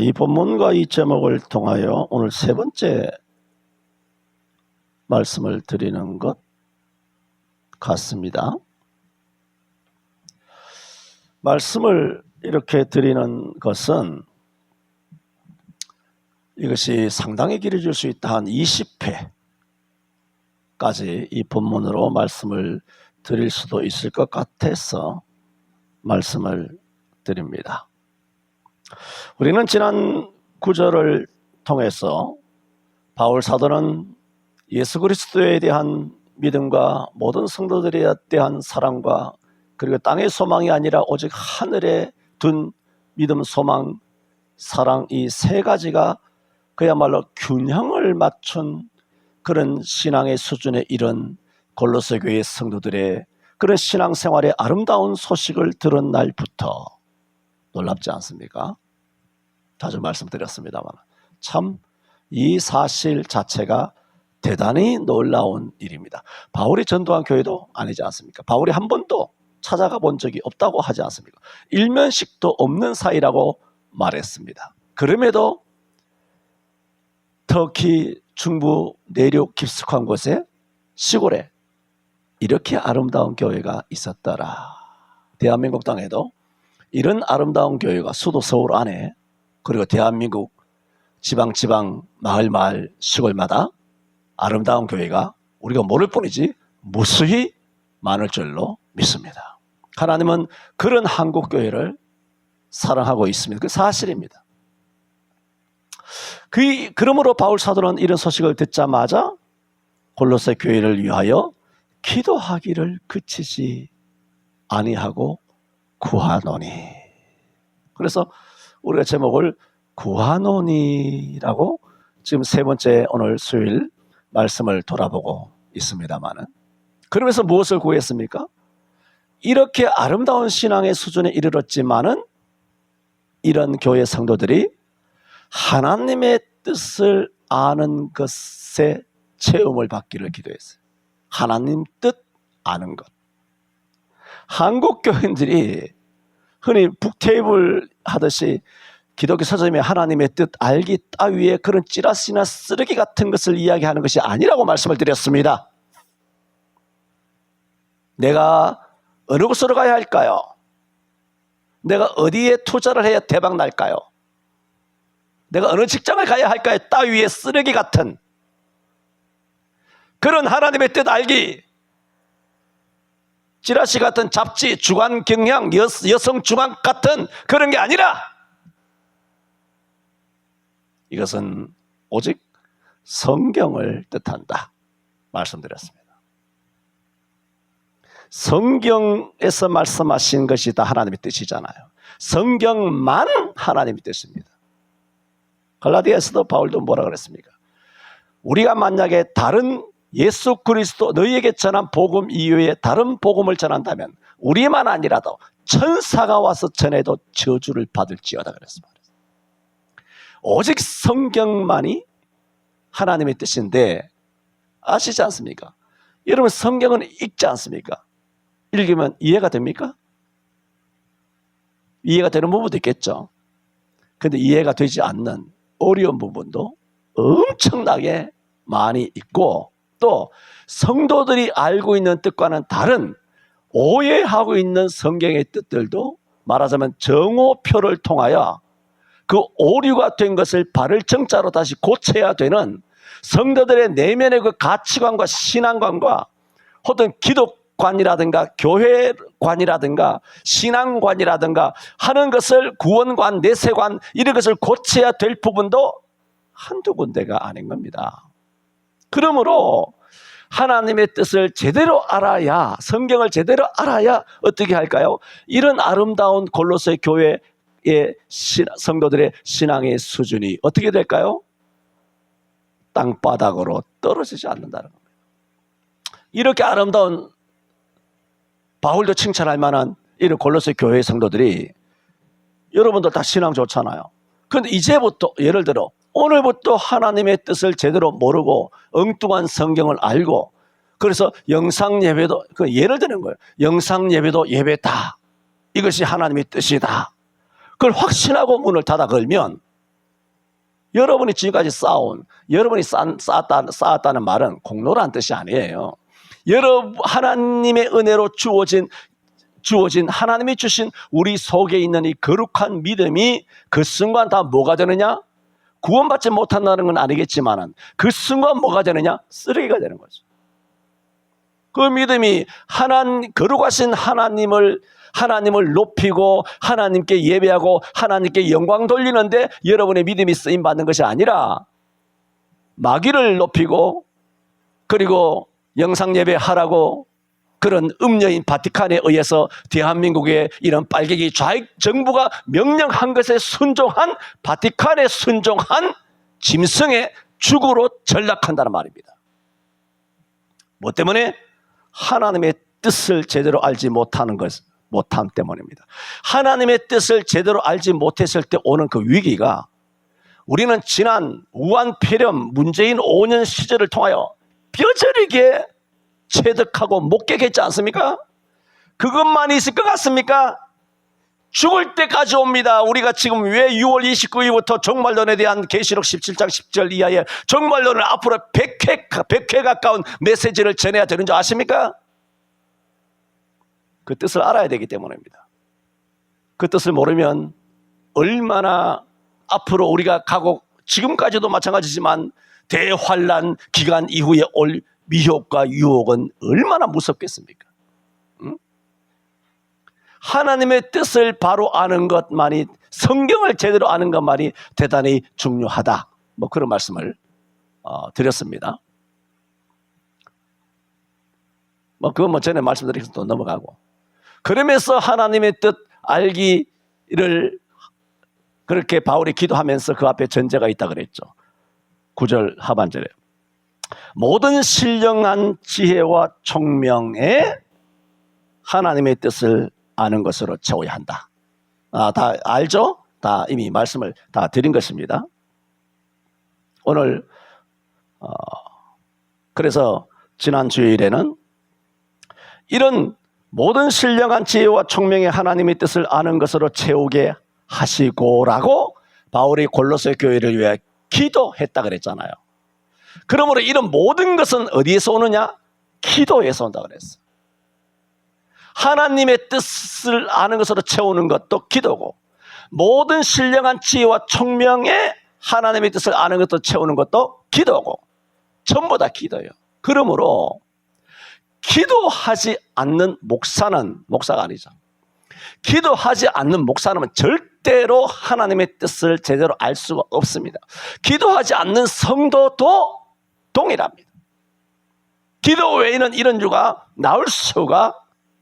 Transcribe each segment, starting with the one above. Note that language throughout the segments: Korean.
이 본문과 이 제목을 통하여 오늘 세 번째 말씀을 드리는 것 같습니다. 말씀을 이렇게 드리는 것은 이것이 상당히 길어질 수 있다. 한 20회까지 이 본문으로 말씀을 드릴 수도 있을 것 같아서 말씀을 드립니다. 우리는 지난 구절을 통해서 바울 사도는 예수 그리스도에 대한 믿음과 모든 성도들에 대한 사랑과 그리고 땅의 소망이 아니라 오직 하늘에 둔 믿음, 소망, 사랑, 이 세 가지가 그야말로 균형을 맞춘 그런 신앙의 수준에 이른 골로새 교회 성도들의 그런 신앙생활의 아름다운 소식을 들은 날부터 놀랍지 않습니까? 자주 말씀드렸습니다만 참 이 사실 자체가 대단히 놀라운 일입니다. 바울이 전도한 교회도 아니지 않습니까? 바울이 한 번도 찾아가 본 적이 없다고 하지 않습니까? 일면식도 없는 사이라고 말했습니다. 그럼에도 터키 중부 내륙 깊숙한 곳에 시골에 이렇게 아름다운 교회가 있었더라. 대한민국 땅에도 이런 아름다운 교회가 수도 서울 안에 그리고 대한민국 지방 마을 시골마다 아름다운 교회가 우리가 모를 뿐이지 무수히 많을 줄로 믿습니다. 하나님은 그런 한국 교회를 사랑하고 있습니다. 그 사실입니다. 그러므로 바울 사도는 이런 소식을 듣자마자 골로새 교회를 위하여 기도하기를 그치지 아니하고 구하노니. 그래서 우리가 제목을 구하노니라고 지금 세 번째 오늘 수요일 말씀을 돌아보고 있습니다마는, 그러면서 무엇을 구했습니까? 이렇게 아름다운 신앙의 수준에 이르렀지만은 이런 교회 성도들이 하나님의 뜻을 아는 것에 체험을 받기를 기도했어요. 하나님 뜻 아는 것. 한국 교인들이 흔히 북테이블 하듯이 기독교 서점에 하나님의 뜻 알기 따위에 그런 찌라시나 쓰레기 같은 것을 이야기하는 것이 아니라고 말씀을 드렸습니다. 내가 어느 곳으로 가야 할까요? 내가 어디에 투자를 해야 대박 날까요? 내가 어느 직장을 가야 할까요? 따위의 쓰레기 같은 그런 하나님의 뜻 알기, 찌라시 같은 잡지, 주간 경향, 여성 주간 같은 그런 게 아니라 이것은 오직 성경을 뜻한다 말씀드렸습니다. 성경에서 말씀하신 것이 다 하나님의 뜻이잖아요. 성경만 하나님의 뜻입니다. 갈라디아에서도 바울도 뭐라 그랬습니까? 우리가 만약에 다른 예수 그리스도 너희에게 전한 복음 이외에 다른 복음을 전한다면 우리만 아니라도 천사가 와서 전해도 저주를 받을지어다 그랬습니다. 오직 성경만이 하나님의 뜻인데 아시지 않습니까? 여러분 성경은 읽지 않습니까? 읽으면 이해가 됩니까? 이해가 되는 부분도 있겠죠. 그런데 이해가 되지 않는 어려운 부분도 엄청나게 많이 있고, 또 성도들이 알고 있는 뜻과는 다른 오해하고 있는 성경의 뜻들도 말하자면 정오표를 통하여 그 오류가 된 것을 바를 정자로 다시 고쳐야 되는 성도들의 내면의 그 가치관과 신앙관과 혹은 기독관이라든가 교회관이라든가 신앙관이라든가 하는 것을 구원관, 내세관 이런 것을 고쳐야 될 부분도 한두 군데가 아닌 겁니다. 그러므로 하나님의 뜻을 제대로 알아야, 성경을 제대로 알아야 어떻게 할까요? 이런 아름다운 골로새 교회의 성도들의 신앙의 수준이 어떻게 될까요? 땅바닥으로 떨어지지 않는다는 겁니다. 이렇게 아름다운, 바울도 칭찬할 만한 이런 골로새 교회 성도들이, 여러분들 다 신앙 좋잖아요. 그런데 이제부터 예를 들어 오늘부터 하나님의 뜻을 제대로 모르고 엉뚱한 성경을 알고, 그래서 영상 예배도, 예를 드는 거예요. 영상 예배도 예배다, 이것이 하나님의 뜻이다, 그걸 확신하고 문을 닫아 걸면 여러분이 지금까지 쌓아온, 여러분이 쌓았다는 말은 공로라는 뜻이 아니에요. 하나님의 은혜로 주어진 하나님이 주신 우리 속에 있는 이 거룩한 믿음이 그 순간 다 뭐가 되느냐? 구원받지 못한다는 건 아니겠지만 그 순간 뭐가 되느냐? 쓰레기가 되는 거죠. 그 믿음이 거룩하신 하나님을 높이고 하나님께 예배하고 하나님께 영광 돌리는데 여러분의 믿음이 쓰임받는 것이 아니라 마귀를 높이고 그리고 영상 예배하라고 그런 음녀인 바티칸에 의해서 대한민국의 이런 빨갱이 좌익 정부가 명령한 것에 순종한 바티칸에 순종한 짐승의 죽으로 전락한다는 말입니다. 뭐 때문에? 하나님의 뜻을 제대로 알지 못함 때문입니다. 하나님의 뜻을 제대로 알지 못했을 때 오는 그 위기가 우리는 지난 우한폐렴 문재인 5년 시절을 통하여 뼈저리게 체득하고 목격했지 않습니까? 그것만 있을 것 같습니까? 죽을 때까지 옵니다. 우리가 지금 왜 6월 29일부터 종말론에 대한 계시록 17장 10절 이하의 종말론을 앞으로 100회 가까운 메시지를 전해야 되는 줄 아십니까? 그 뜻을 알아야 되기 때문입니다. 그 뜻을 모르면 얼마나 앞으로 우리가 가고 지금까지도 마찬가지지만 대환란 기간 이후에 올 미혹과 유혹은 얼마나 무섭겠습니까? 하나님의 뜻을 바로 아는 것만이, 성경을 제대로 아는 것만이 대단히 중요하다. 뭐 그런 말씀을 드렸습니다. 그건 전에 말씀드려서 또 넘어가고. 그러면서 하나님의 뜻 알기를 그렇게 바울이 기도하면서 그 앞에 전제가 있다 그랬죠. 9절 하반절에. 모든 신령한 지혜와 총명에 하나님의 뜻을 아는 것으로 채워야 한다. 다 알죠? 다 이미 말씀을 다 드린 것입니다. 오늘 그래서 지난 주일에는 이런 모든 신령한 지혜와 총명의 하나님의 뜻을 아는 것으로 채우게 하시고라고 바울이 골로새 교회를 위해 기도했다 그랬잖아요. 그러므로 이런 모든 것은 어디에서 오느냐? 기도에서 온다 그랬어요. 하나님의 뜻을 아는 것으로 채우는 것도 기도고, 모든 신령한 지혜와 총명에 하나님의 뜻을 아는 것도 채우는 것도 기도고, 전부 다 기도예요. 그러므로 기도하지 않는 목사가 아니죠. 기도하지 않는 목사는 절대로 하나님의 뜻을 제대로 알 수가 없습니다. 기도하지 않는 성도도 동일합니다. 기도 외에는 이런 유가 나올 수가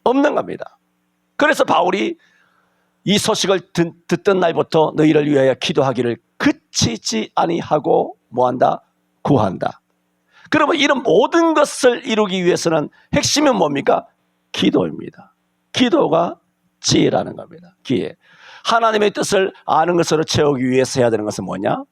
없는 겁니다. 그래서 바울이 이 소식을 듣던 날부터 너희를 위하여 기도하기를 그치지 아니하고 뭐한다? 구한다. 그러면 이런 모든 것을 이루기 위해서는 핵심이 뭡니까? 기도입니다. 기도가 지혜라는 겁니다. 기회. 하나님의 뜻을 아는 것으로 채우기 위해서 해야 되는 것은 뭐냐?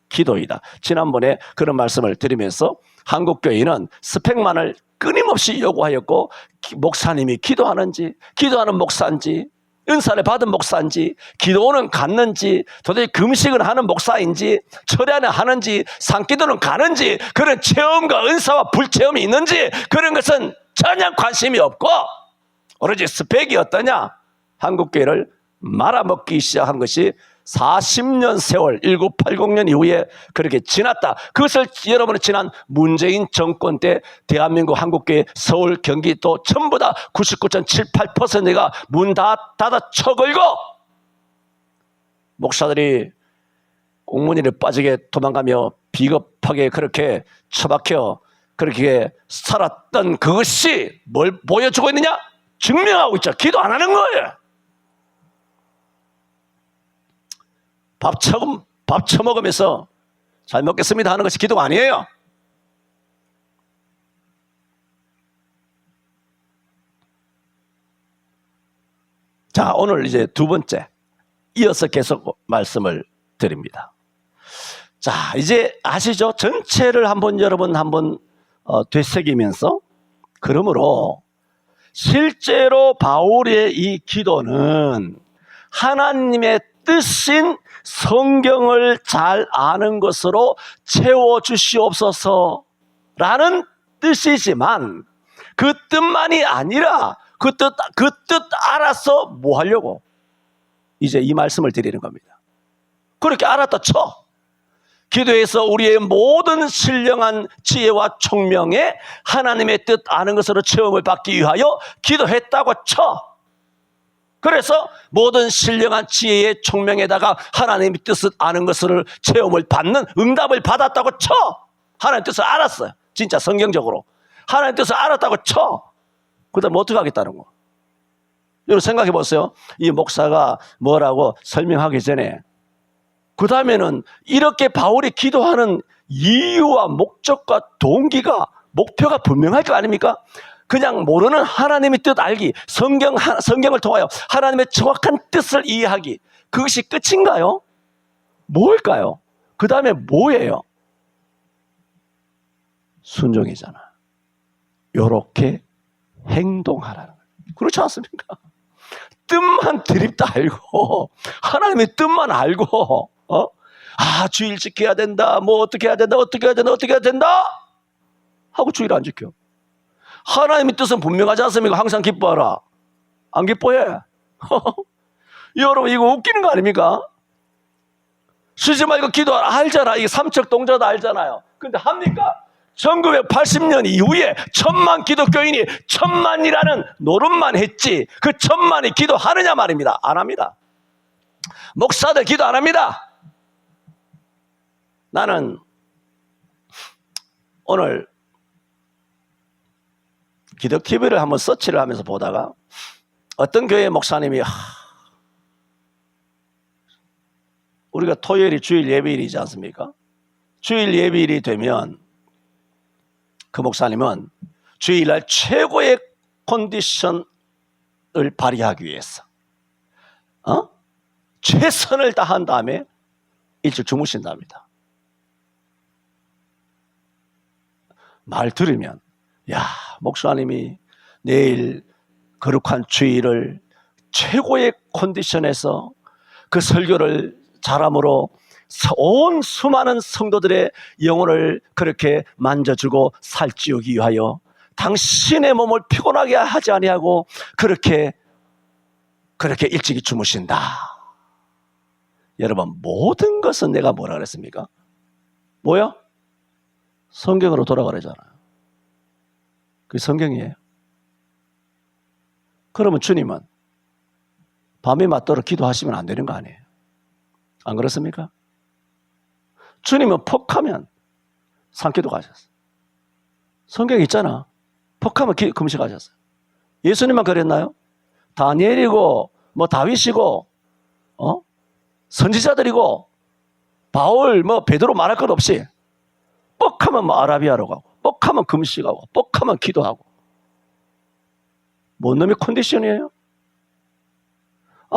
기도이다. 지난번에 그런 말씀을 드리면서 한국교회는 스펙만을 끊임없이 요구하였고, 목사님이 기도하는지, 기도하는 목사인지, 은사를 받은 목사인지, 기도는 갔는지, 도대체 금식은 하는 목사인지, 철야는 하는지, 산기도는 가는지, 그런 체험과 은사와 불체험이 있는지, 그런 것은 전혀 관심이 없고 오로지 스펙이 어떠냐? 한국교회를 말아먹기 시작한 것이 40년 세월 1980년 이후에 그렇게 지났다. 그것을 여러분은 지난 문재인 정권 때 대한민국 한국교회 서울 경기도 전부 다 99.78%가 문 닫아 쳐걸고 목사들이 공문일에 빠지게 도망가며 비겁하게 그렇게 처박혀 그렇게 살았던 그것이 뭘 보여주고 있느냐? 증명하고 있죠. 기도 안 하는 거예요. 밥 처먹으면서 잘 먹겠습니다 하는 것이 기도가 아니에요. 자, 오늘 이제 두 번째 이어서 계속 말씀을 드립니다. 자, 이제 아시죠? 전체를 여러분 한번 되새기면서, 그러므로 실제로 바울의 이 기도는 하나님의 뜻인 성경을 잘 아는 것으로 채워주시옵소서라는 뜻이지만 그 뜻만이 아니라 그 뜻 알아서 뭐 하려고? 이제 이 말씀을 드리는 겁니다. 그렇게 알았다 쳐. 기도에서 우리의 모든 신령한 지혜와 총명에 하나님의 뜻 아는 것으로 체험을 받기 위하여 기도했다고 쳐. 그래서 모든 신령한 지혜의 총명에다가 하나님의 뜻을 아는 것을 체험을 받는 응답을 받았다고 쳐. 하나님의 뜻을 알았어요. 진짜 성경적으로. 하나님의 뜻을 알았다고 쳐. 그 다음에 어떻게 하겠다는 거? 여러분 생각해 보세요. 이 목사가 뭐라고 설명하기 전에 그 다음에는 이렇게 바울이 기도하는 이유와 목적과 동기가 목표가 분명할 거 아닙니까? 그냥 모르는 하나님의 뜻 알기, 성경을 통하여 하나님의 정확한 뜻을 이해하기, 그것이 끝인가요? 뭘까요? 그 다음에 뭐예요? 순종이잖아. 요렇게 행동하라는 거예요. 그렇지 않습니까? 뜻만 드립다 알고 하나님의 뜻만 알고 주일 지켜야 된다, 뭐 어떻게 해야 된다, 어떻게 해야 된다 하고 주일 안 지켜. 하나님의 뜻은 분명하지 않습니까? 항상 기뻐하라. 안 기뻐해? 여러분 이거 웃기는 거 아닙니까? 쉬지 말고 기도하라 알잖아. 이게 삼척 동자도 알잖아요. 근데 합니까? 1980년 이후에 1000만 기독교인이 1000만이라는 노름만 했지 그 1000만이 기도하느냐 말입니다. 안 합니다. 목사들 기도 안 합니다. 나는 오늘 기독TV를 한번 서치를 하면서 보다가 어떤 교회 목사님이 우리가 토요일이 주일 예배일이지 않습니까? 주일 예배일이 되면 그 목사님은 주일날 최고의 컨디션을 발휘하기 위해서 최선을 다한 다음에 일찍 주무신답니다. 말 들으면 목사님이 내일 거룩한 주일을 최고의 컨디션에서 그 설교를 잘함으로 온 수많은 성도들의 영혼을 그렇게 만져주고 살찌우기 위하여 당신의 몸을 피곤하게 하지 아니하고 그렇게 일찍이 주무신다. 여러분 모든 것은 내가 뭐라 그랬습니까? 뭐요? 성경으로 돌아가려잖아요. 그게 성경이에요. 그러면 주님은 밤에 맞도록 기도하시면 안 되는 거 아니에요? 안 그렇습니까? 주님은 퍽하면 산기도 가셨어요. 성경에 있잖아. 퍽하면 금식하셨어요. 예수님만 그랬나요? 다니엘이고 다윗이고 선지자들이고 바울 베드로 말할 것 없이 뻑하면 아라비아로 가고 뻑하면 금식하고 뻑하면 기도하고. 뭔 놈의 컨디션이에요?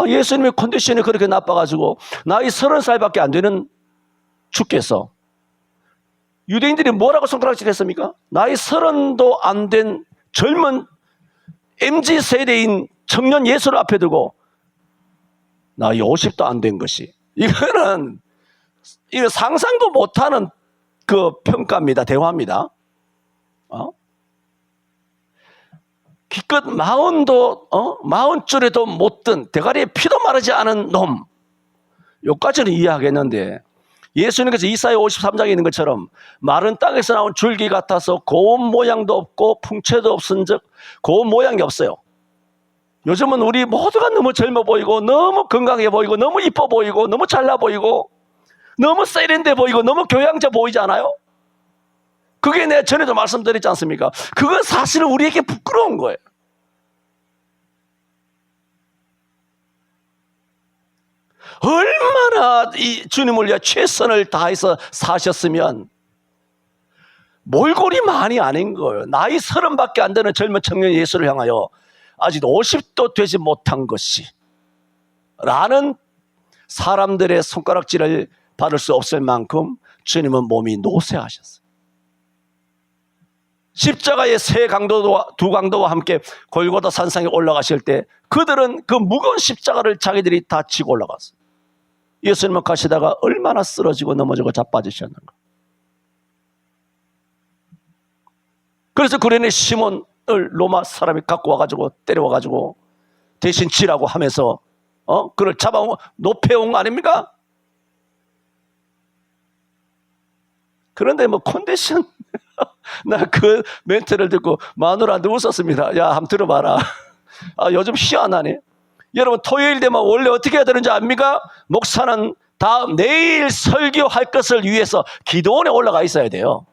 예수님의 컨디션이 그렇게 나빠가지고 나이 30살밖에 안 되는 주께서 유대인들이 뭐라고 손가락질했습니까? 나이 30도 안 된 젊은 MZ세대인 청년 예수를 앞에 두고 나이 50도 안 된 것이 이거는 상상도 못하는 그 평가입니다. 대화입니다. 기껏 40줄에도 못 든 대가리에 피도 마르지 않은 놈 여기까지는 이해하겠는데 예수님께서 이사야 53장에 있는 것처럼 마른 땅에서 나온 줄기 같아서 고운 모양도 없고 풍채도 없은즉 고운 모양이 없어요. 요즘은 우리 모두가 너무 젊어 보이고 너무 건강해 보이고 너무 이뻐 보이고 너무 잘나 보이고 너무 세련돼 보이고 너무 교양져 보이지 않아요? 그게 내가 전에도 말씀드렸지 않습니까? 그건 사실은 우리에게 부끄러운 거예요. 얼마나 이 주님을 위해 최선을 다해서 사셨으면 몰골이 많이 아닌 거예요. 나이 30밖에 안 되는 젊은 청년 예수를 향하여 아직 50도 되지 못한 것이 라는 사람들의 손가락질을 받을 수 없을 만큼 주님은 몸이 노쇠하셨어요. 십자가의 두 강도와 함께 골고다 산상에 올라가실 때 그들은 그 무거운 십자가를 자기들이 다 지고 올라갔어요. 예수님은 가시다가 얼마나 쓰러지고 넘어지고 자빠지셨는가. 그래서 구레네 시몬을 로마 사람이 갖고 와가지고 때려와가지고 대신 지라고 하면서 그를 잡아 높여온 거 아닙니까? 그런데 뭐 컨디션 나 그 멘트를 듣고 마누라한테 웃었습니다. 야, 한번 들어봐라. 요즘 희한하네. 여러분 토요일 되면 원래 어떻게 해야 되는지 압니까? 목사는 내일 설교할 것을 위해서 기도원에 올라가 있어야 돼요.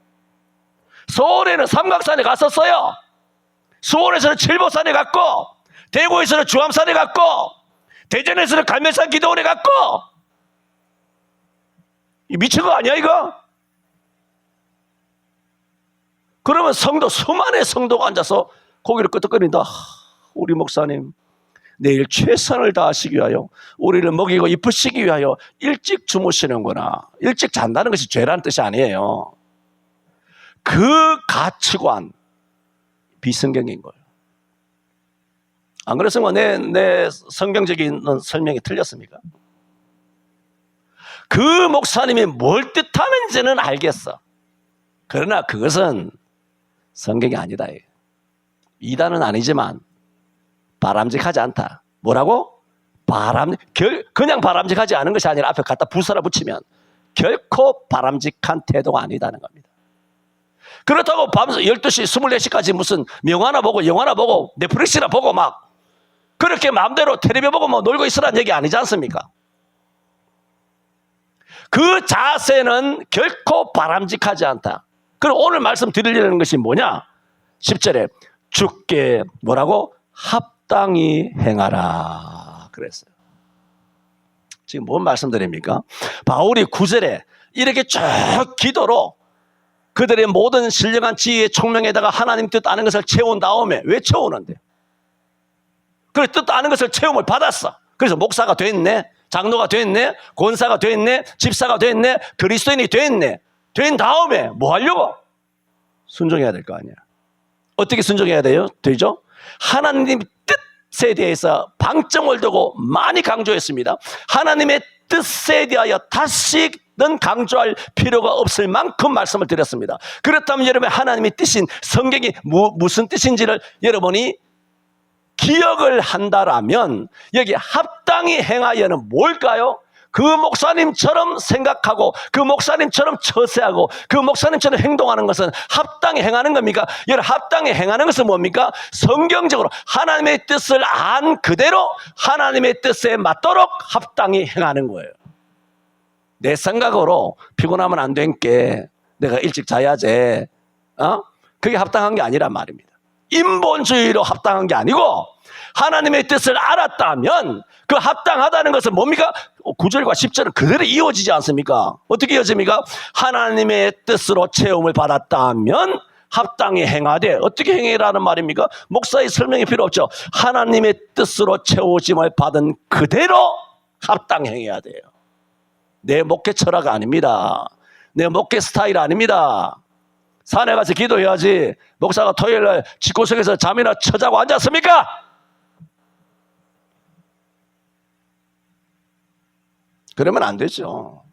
서울에는 삼각산에 갔었어요. 수원에서는 칠보산에 갔고, 대구에서는 주암산에 갔고, 대전에서는 갈매산 기도원에 갔고. 미친 거 아니야 이거? 그러면 수많은 성도가 앉아서 고개를 끄덕거린다. 우리 목사님 내일 최선을 다하시기 위하여 우리를 먹이고 입히시기 위하여 일찍 주무시는구나. 일찍 잔다는 것이 죄라는 뜻이 아니에요. 그 가치관 비성경인 거예요. 안 그랬으면 내 성경적인 설명이 틀렸습니까? 그 목사님이 뭘 뜻하는지는 알겠어. 그러나 그것은 성경이 아니다. 이단은 아니지만 바람직하지 않다. 뭐라고? 그냥 바람직하지 않은 것이 아니라 앞에 갖다 부사라 붙이면 결코 바람직한 태도가 아니다는 겁니다. 그렇다고 밤 12시, 24시까지 무슨 명화나 보고 영화나 보고 넷플릭스나 보고 막 그렇게 마음대로 텔레비 보고 뭐 놀고 있으라는 얘기 아니지 않습니까? 그 자세는 결코 바람직하지 않다. 그럼 오늘 말씀 드리려는 것이 뭐냐? 10절에 주께 뭐라고? 합당히 행하라 그랬어요. 지금 뭔 말씀드립니까? 바울이 9절에 이렇게 쭉 기도로 그들의 모든 신령한 지혜의 총명에다가 하나님 뜻 아는 것을 채운 다음에 왜 채우는데? 그래 뜻 아는 것을 채움을 받았어. 그래서 목사가 됐네, 장로가 됐네, 권사가 됐네, 집사가 됐네, 그리스도인이 됐네. 된 다음에 뭐 하려고? 순종해야 될 거 아니야. 어떻게 순종해야 돼요? 되죠? 하나님 뜻에 대해서 방점을 두고 많이 강조했습니다. 하나님의 뜻에 대하여 다시는 강조할 필요가 없을 만큼 말씀을 드렸습니다. 그렇다면 여러분 하나님의 뜻인 성경이 무슨 뜻인지를 여러분이 기억을 한다라면 여기 합당히 행하여는 뭘까요? 그 목사님처럼 생각하고 그 목사님처럼 처세하고 그 목사님처럼 행동하는 것은 합당히 행하는 겁니까? 여러분 합당히 행하는 것은 뭡니까? 성경적으로 하나님의 뜻을 안 그대로 하나님의 뜻에 맞도록 합당히 행하는 거예요. 내 생각으로 피곤하면 안 된 게 내가 일찍 자야지 그게 합당한 게 아니란 말입니다. 인본주의로 합당한 게 아니고 하나님의 뜻을 알았다면 그 합당하다는 것은 뭡니까? 9절과 10절은 그대로 이어지지 않습니까? 어떻게 이어집니까? 하나님의 뜻으로 체험을 받았다면 합당히 행하되 어떻게 행해라는 말입니까? 목사의 설명이 필요 없죠. 하나님의 뜻으로 채워짐을 받은 그대로 합당히 행해야 돼요. 내 목회 철학 아닙니다. 내 목회 스타일 아닙니다. 산에 가서 기도해야지 목사가 토요일날 집구석에서 잠이나 쳐자고 앉았습니까? 그러면 안 되죠.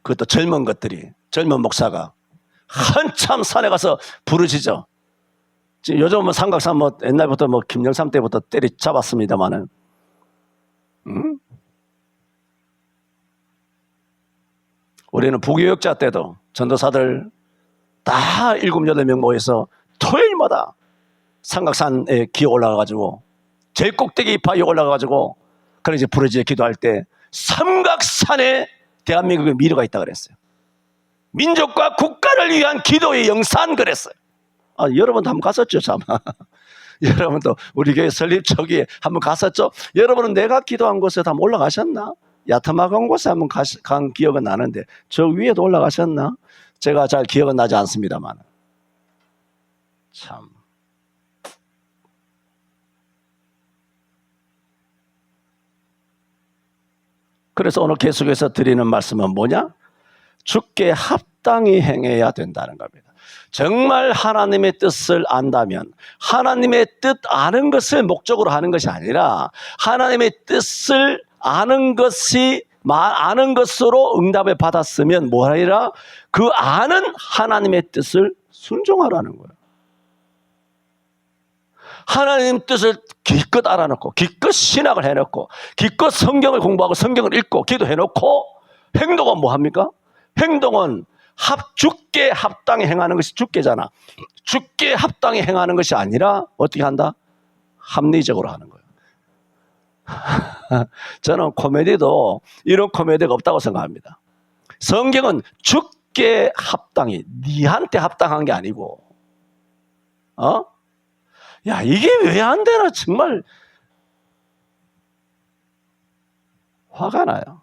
그것도 젊은 것들이, 젊은 목사가 한참 산에 가서 부르짖어. 지금 요즘은 삼각산 뭐 옛날부터 뭐 김영삼 때부터 때리잡았습니다만은, 우리는 부교역자 때도 전도사들 다 7, 8명 모여서 토요일마다 삼각산에 기어 올라가가지고 제일 꼭대기 바위에 올라가가지고 그래 이제 부르짖어 기도할 때 삼각산에 대한민국의 미래가 있다 그랬어요. 민족과 국가를 위한 기도의 영산 그랬어요. 여러분도 한번 갔었죠, 참. 여러분도 우리 교회 설립 초기에 한번 갔었죠. 여러분은 내가 기도한 곳에 한번 올라가셨나? 야트막한 곳에 한번 간 기억은 나는데 저 위에도 올라가셨나? 제가 잘 기억은 나지 않습니다만 참. 그래서 오늘 계속해서 드리는 말씀은 뭐냐? 주께 합당히 행해야 된다는 겁니다. 정말 하나님의 뜻을 안다면 하나님의 뜻 아는 것을 목적으로 하는 것이 아니라 하나님의 뜻을 아는 것으로 응답을 받았으면 뭐하리라? 그 아는 하나님의 뜻을 순종하라는 거예요. 하나님 뜻을 기껏 알아놓고 기껏 신학을 해놓고 기껏 성경을 공부하고 성경을 읽고 기도해놓고 행동은 뭐합니까? 행동은 주께 합당히 행하는 것이 주께잖아. 주께 합당히 행하는 것이 아니라 어떻게 한다? 합리적으로 하는 거예요. 저는 코미디도 이런 코미디가 없다고 생각합니다. 성경은 주께 합당히, 니한테 합당한 게 아니고, 야, 이게 왜 안 되나 정말 화가 나요.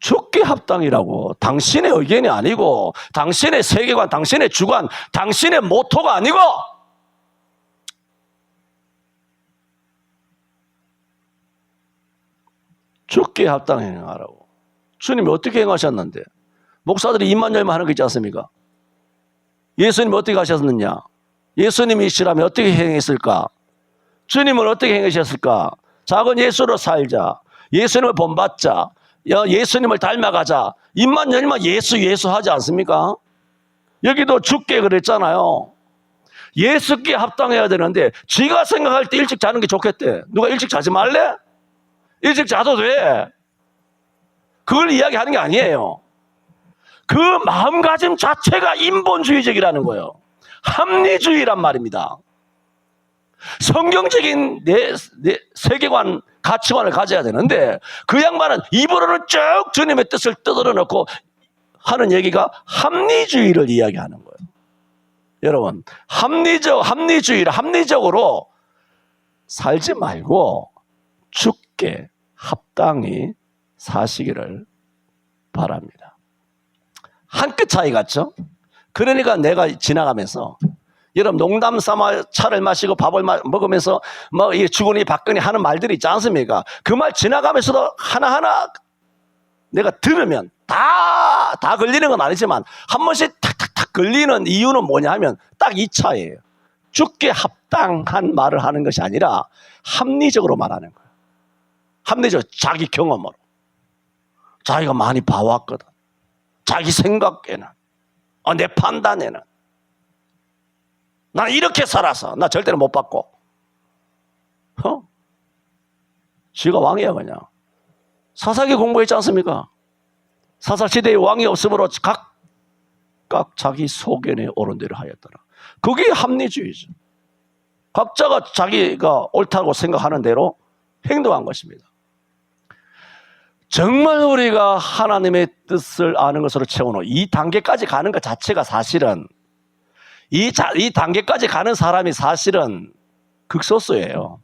주께 합당이라고. 당신의 의견이 아니고, 당신의 세계관, 당신의 주관, 당신의 모토가 아니고, 주께 합당히 행하라고. 주님이 어떻게 행하셨는데? 목사들이 입만 열면 하는 거 있지 않습니까? 예수님이 어떻게 하셨느냐? 예수님이시라면 어떻게 행했을까? 주님은 어떻게 행하셨을까? 작은 예수로 살자. 예수님을 본받자. 예수님을 닮아가자. 입만 열면 예수 하지 않습니까? 여기도 주께 그랬잖아요. 예수께 합당해야 되는데 지가 생각할 때 일찍 자는 게 좋겠대. 누가 일찍 자지 말래? 일찍 자도 돼. 그걸 이야기하는 게 아니에요. 그 마음가짐 자체가 인본주의적이라는 거예요. 합리주의란 말입니다. 성경적인 내 세계관, 가치관을 가져야 되는데 그 양반은 입으로는 쭉 주님의 뜻을 떠들어 놓고 하는 얘기가 합리주의를 이야기하는 거예요. 여러분, 합리적으로 살지 말고 주께 합당히 사시기를 바랍니다. 한 끗 차이 같죠? 그러니까 내가 지나가면서 여러분 농담 삼아 차를 마시고 밥을 먹으면서 뭐 주거니 받거니 하는 말들이 있지 않습니까? 그 말 지나가면서도 하나하나 내가 들으면 다 걸리는 건 아니지만 한 번씩 탁탁탁 걸리는 이유는 뭐냐 하면 딱 이 차이에요. 주께 합당한 말을 하는 것이 아니라 합리적으로 말하는 거예요. 합리적으로 자기 경험으로. 자기가 많이 봐왔거든. 자기 생각에는. 내 판단에는. 난 이렇게 살아서 나 절대로 못 받고. 지가 왕이야 그냥. 사사기 공부했지 않습니까? 사사시대에 왕이 없으므로 각각 자기 소견에 옳은 대로 하였더라. 그게 합리주의죠. 각자가 자기가 옳다고 생각하는 대로 행동한 것입니다. 정말 우리가 하나님의 뜻을 아는 것으로 채워놓은 이 단계까지 가는 것 자체가 사실은 이 단계까지 가는 사람이 사실은 극소수예요.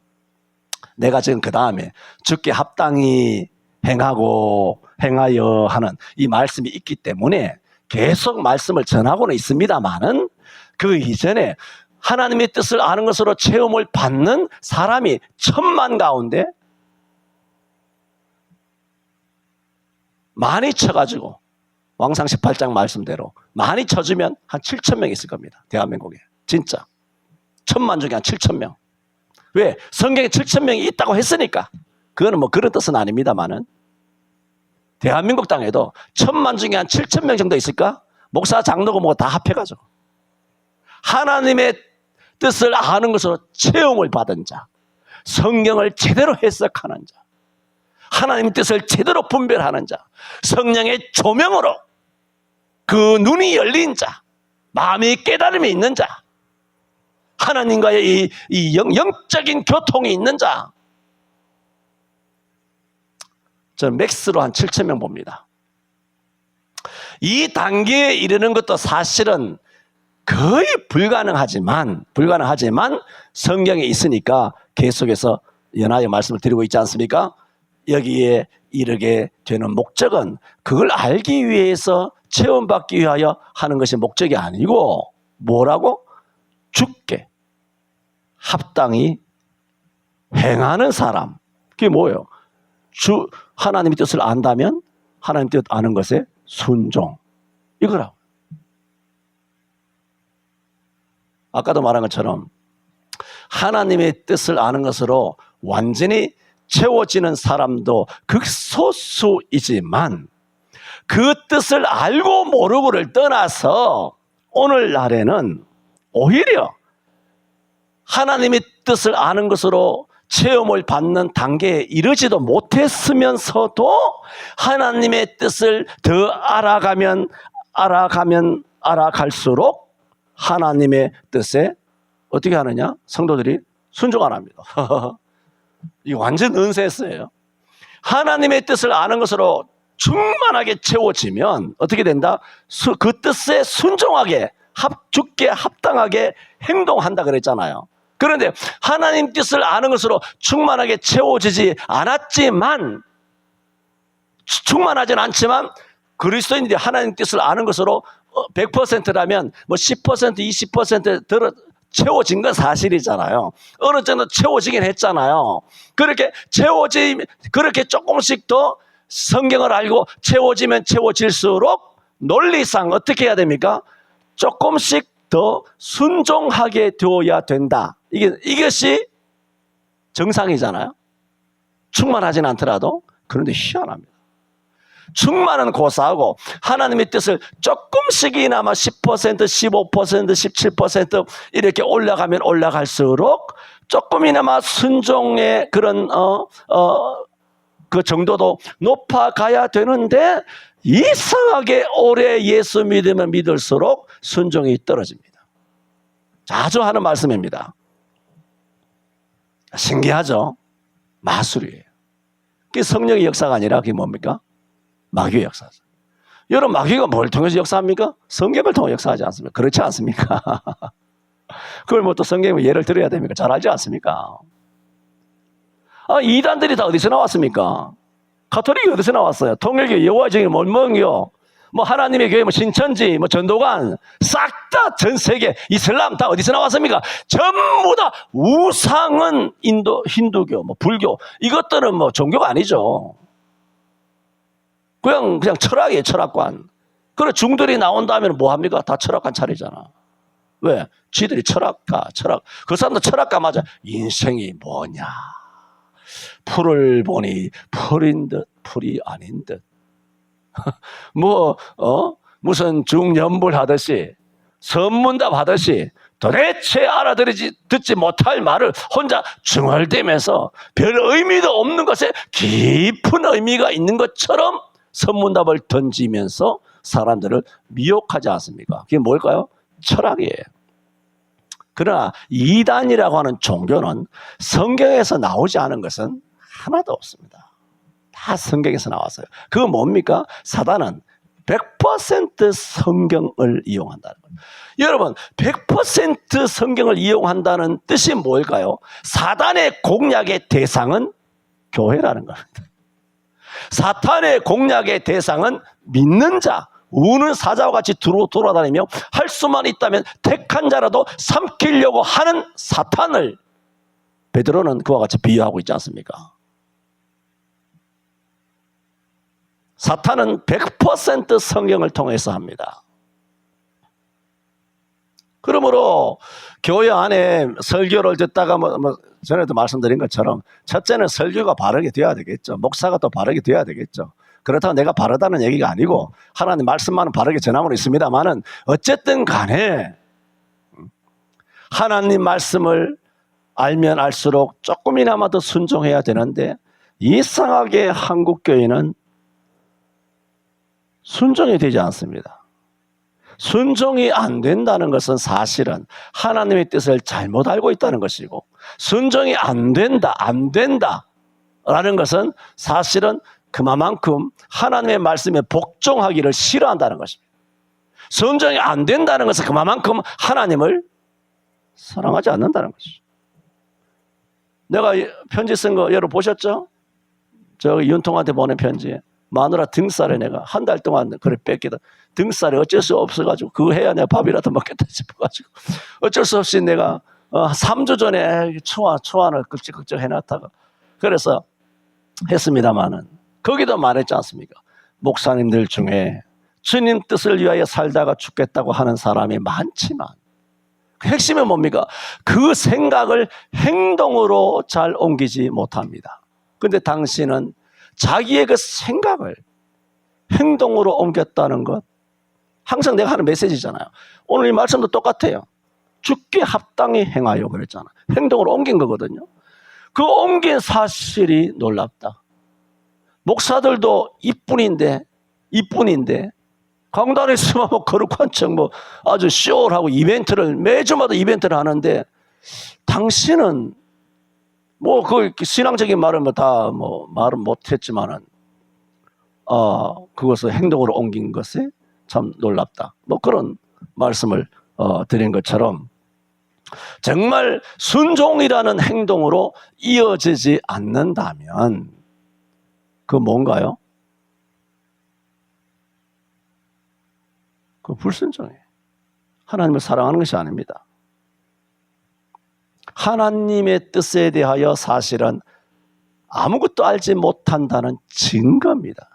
내가 지금 그 다음에 주께 합당히 행하여 하는 이 말씀이 있기 때문에 계속 말씀을 전하고는 있습니다만은 그 이전에 하나님의 뜻을 아는 것으로 체험을 받는 사람이 1000만 가운데 많이 쳐가지고 왕상 18장 말씀대로 많이 쳐주면 한 7,000명 있을 겁니다. 대한민국에. 진짜 1000만 중에 한 7,000명. 왜? 성경에 7,000명이 있다고 했으니까. 그거는 뭐 그런 뜻은 아닙니다만은 대한민국 땅에도 1000만 중에 한 7,000명 정도 있을까? 목사, 장로고 뭐 다 합해가지고 하나님의 뜻을 아는 것으로 체험을 받은 자, 성경을 제대로 해석하는 자, 하나님의 뜻을 제대로 분별하는 자, 성령의 조명으로 그 눈이 열린 자, 마음의 깨달음이 있는 자, 하나님과의 이 영적인 교통이 있는 자, 저는 맥스로 한 7,000명 봅니다. 이 단계에 이르는 것도 사실은 거의 불가능하지만 성경에 있으니까 계속해서 연하여 말씀을 드리고 있지 않습니까? 여기에 이르게 되는 목적은 그걸 알기 위해서 체험받기 위하여 하는 것이 목적이 아니고 뭐라고? 주께 합당히 행하는 사람. 그게 뭐예요? 하나님의 뜻을 안다면 하나님의 뜻 아는 것에 순종. 이거라고. 아까도 말한 것처럼 하나님의 뜻을 아는 것으로 완전히 채워지는 사람도 극소수이지만 그 뜻을 알고 모르고를 떠나서 오늘날에는 오히려 하나님의 뜻을 아는 것으로 체험을 받는 단계에 이르지도 못했으면서도 하나님의 뜻을 더 알아갈수록 하나님의 뜻에 어떻게 하느냐? 성도들이 순종 안 합니다. 이게 완전 은세였어요. 하나님의 뜻을 아는 것으로 충만하게 채워지면 어떻게 된다? 그 뜻에 순종하게 죽게 합당하게 행동한다 그랬잖아요. 그런데 하나님 뜻을 아는 것으로 충만하게 채워지지 않았지만, 충만하진 않지만 그리스도인들이 하나님 뜻을 아는 것으로 100%라면 뭐 10%, 20% 채워진 건 사실이잖아요. 어느 정도 채워지긴 했잖아요. 그렇게 그렇게 조금씩 더 성경을 알고 채워지면 채워질수록 논리상 어떻게 해야 됩니까? 조금씩 더 순종하게 되어야 된다. 이것이 정상이잖아요. 충만하진 않더라도. 그런데 희한합니다. 충만은 고사하고 하나님의 뜻을 조금씩이나마 10%, 15%, 17% 이렇게 올라가면 올라갈수록 조금이나마 순종의 그런 그 정도도 높아가야 되는데, 이상하게 오래 예수 믿으면 믿을수록 순종이 떨어집니다. 자주 하는 말씀입니다. 신기하죠? 마술이에요. 그게 성령의 역사가 아니라 그게 뭡니까? 마귀의 역사죠. 여러분, 마귀가 뭘 통해서 역사합니까? 성경을 통해 역사하지 않습니까? 그렇지 않습니까? 그걸 뭐 또 성경의 예를 들어야 됩니까? 잘 알지 않습니까? 이단들이 다 어디서 나왔습니까? 가톨릭이 어디서 나왔어요? 통일교, 여호와의 몰몬교, 뭐 하나님의 교회, 뭐 신천지, 뭐 전도관, 싹 다 전 세계 이슬람 다 어디서 나왔습니까? 전부 다 우상은 힌두교, 뭐 불교, 이것들은 뭐 종교가 아니죠. 그냥 철학이에요, 철학관. 그래, 중들이 나온 다음에는 뭐 합니까? 다 철학관 차리잖아. 왜? 쥐들이 철학가. 그 사람도 철학가 맞아. 인생이 뭐냐? 풀을 보니 풀인 듯 풀이 아닌 듯. 무슨 중연불 하듯이, 선문답 하듯이 도대체 듣지 못할 말을 혼자 중얼대면서 별 의미도 없는 것에 깊은 의미가 있는 것처럼 선문답을 던지면서 사람들을 미혹하지 않습니까? 그게 뭘까요? 철학이에요. 그러나 이단이라고 하는 종교는 성경에서 나오지 않은 것은 하나도 없습니다. 다 성경에서 나왔어요. 그건 뭡니까? 사단은 100% 성경을 이용한다는 거예요. 여러분, 100% 성경을 이용한다는 뜻이 뭘까요? 사단의 공략의 대상은 교회라는 겁니다. 사탄의 공략의 대상은 믿는 자, 우는 사자와 같이 돌아다니며 할 수만 있다면 택한 자라도 삼키려고 하는 사탄을 베드로는 그와 같이 비유하고 있지 않습니까? 사탄은 100% 성경을 통해서 합니다. 그러므로 교회 안에 설교를 듣다가 전에도 말씀드린 것처럼 첫째는 설교가 바르게 돼야 되겠죠. 목사가 또 바르게 돼야 되겠죠. 그렇다고 내가 바르다는 얘기가 아니고 하나님 말씀만은 바르게 전함으로 있습니다만은 어쨌든 간에 하나님 말씀을 알면 알수록 조금이나마 더 순종해야 되는데, 이상하게 한국 교회는 순종이 되지 않습니다. 순종이 안 된다는 것은 사실은 하나님의 뜻을 잘못 알고 있다는 것이고, 순종이 안 된다라는 것은 사실은 그만큼 하나님의 말씀에 복종하기를 싫어한다는 것입니다. 순종이 안 된다는 것은 그만큼 하나님을 사랑하지 않는다는 것이죠. 내가 편지 쓴 거 여러분 보셨죠? 저 윤통한테 보낸 편지. 마누라 등살에 내가 한 달 동안 그래 뺏기다. 등살에 어쩔 수 없어가지고 그거 해야 내가 밥이라도 먹겠다 싶어가지고 어쩔 수 없이 내가 3주 전에 초안을 끄적끄적 해놨다가 그래서 했습니다만은 거기도 말했지 않습니까? 목사님들 중에 주님 뜻을 위하여 살다가 죽겠다고 하는 사람이 많지만 핵심은 뭡니까? 그 생각을 행동으로 잘 옮기지 못합니다. 근데 당신은 자기의 그 생각을 행동으로 옮겼다는 것, 항상 내가 하는 메시지잖아요. 오늘 이 말씀도 똑같아요. 주께 합당히 행하여 그랬잖아. 행동으로 옮긴 거거든요. 그 옮긴 사실이 놀랍다. 목사들도 이뿐인데 강단에 있으면 뭐 거룩한 척 뭐 아주 쇼하고 이벤트를 매주마다 이벤트를 하는데 당신은 뭐 그 신앙적인 말은 뭐 다 뭐 말은 못했지만은 그것을 행동으로 옮긴 것이 참 놀랍다. 뭐 그런 말씀을 드린 것처럼 정말 순종이라는 행동으로 이어지지 않는다면 그 뭔가요? 그 불순종이에요. 하나님을 사랑하는 것이 아닙니다. 하나님의 뜻에 대하여 사실은 아무것도 알지 못한다는 증거입니다.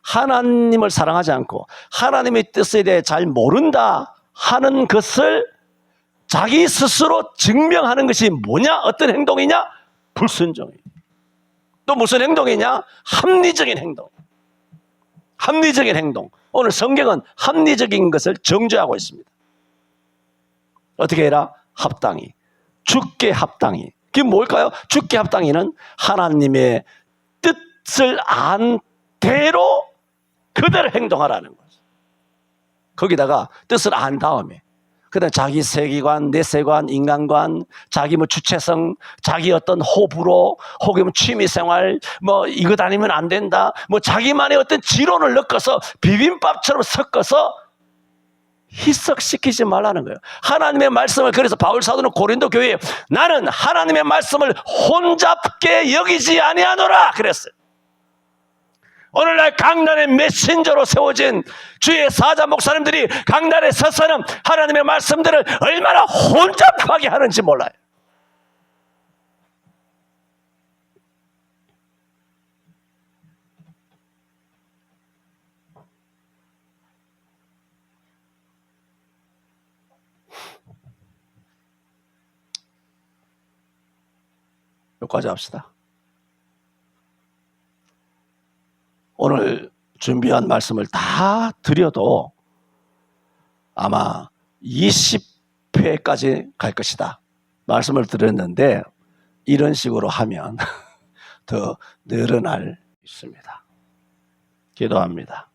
하나님을 사랑하지 않고 하나님의 뜻에 대해 잘 모른다 하는 것을 자기 스스로 증명하는 것이 뭐냐? 어떤 행동이냐? 불순종이에요. 또 무슨 행동이냐? 합리적인 행동. 합리적인 행동. 오늘 성경은 합리적인 것을 정죄하고 있습니다. 어떻게 해라? 합당히. 주께 합당히. 그게 뭘까요? 주께 합당히는 하나님의 뜻을 안 대로 그대로 행동하라는 거죠. 거기다가 뜻을 안 다음에 그다음 자기 세계관, 내세관, 인간관, 자기 뭐 주체성, 자기 어떤 호불호, 혹은 취미생활, 뭐 이것 아니면 안 된다, 뭐 자기만의 어떤 지론을 넣어서 비빔밥처럼 섞어서 희석시키지 말라는 거예요. 하나님의 말씀을, 그래서 바울 사도는 고린도 교회에 나는 하나님의 말씀을 혼잡게 여기지 아니하노라 그랬어요. 오늘날 강단의 메신저로 세워진 주의 사자 목사님들이 강단에 서서는 하나님의 말씀들을 얼마나 혼잡하게 하는지 몰라요. 여기까지 합시다. 오늘 준비한 말씀을 다 드려도 아마 20회까지 갈 것이다 말씀을 드렸는데 이런 식으로 하면 더 늘어날 있습니다. 기도합니다.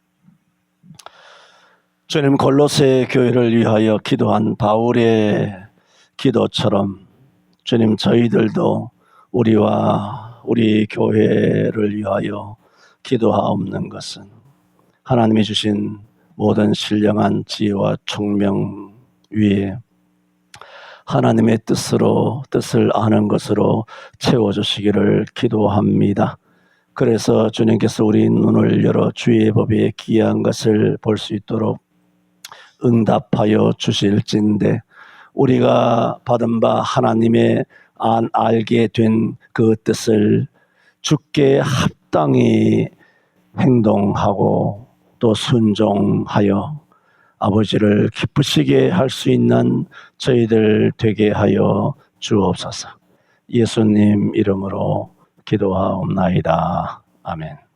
주님, 골로새 교회를 위하여 기도한 바울의 기도처럼 주님, 저희들도 우리와 우리 교회를 위하여 기도하옵는 것은 하나님이 주신 모든 신령한 지혜와 총명 위에 하나님의 뜻을 아는 것으로 채워주시기를 기도합니다. 그래서 주님께서 우리 눈을 열어 주의 법에 귀한 것을 볼 수 있도록 응답하여 주실진데 우리가 받은 바 하나님의 알게 된 그 뜻을 주께 합당히 행동하고 또 순종하여 아버지를 기쁘시게 할 수 있는 저희들 되게 하여 주옵소서. 예수님 이름으로 기도하옵나이다. 아멘.